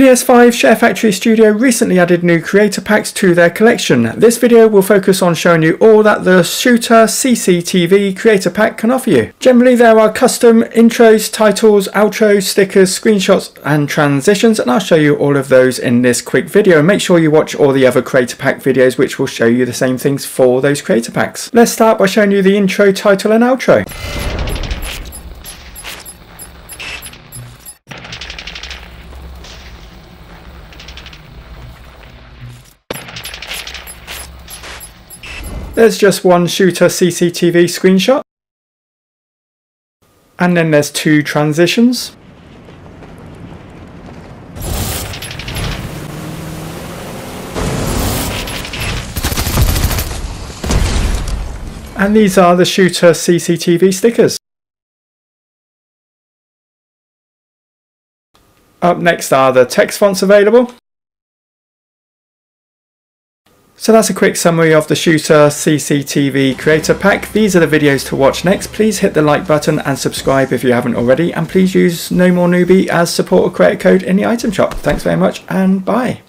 PS5 ShareFactoryStudio recently added new creator packs to their collection. This video will focus on showing you all that the Shooter CCTV creator pack can offer you. Generally there are custom intros, titles, outros, stickers, screenshots and transitions, and I'll show you all of those in this quick video. Make sure you watch all the other creator pack videos which will show you the same things for those creator packs. Let's start by showing you the intro, title and outro. There's just one Shooter CCTV screenshot, and then there's two transitions. And these are the Shooter CCTV stickers. Up next are the text fonts available. So that's a quick summary of the Shooter CCTV creator pack. These are the videos to watch next. Please hit the like button and subscribe if you haven't already, and please use NoMoreNoobie as support or creator code in the item shop. Thanks very much and bye.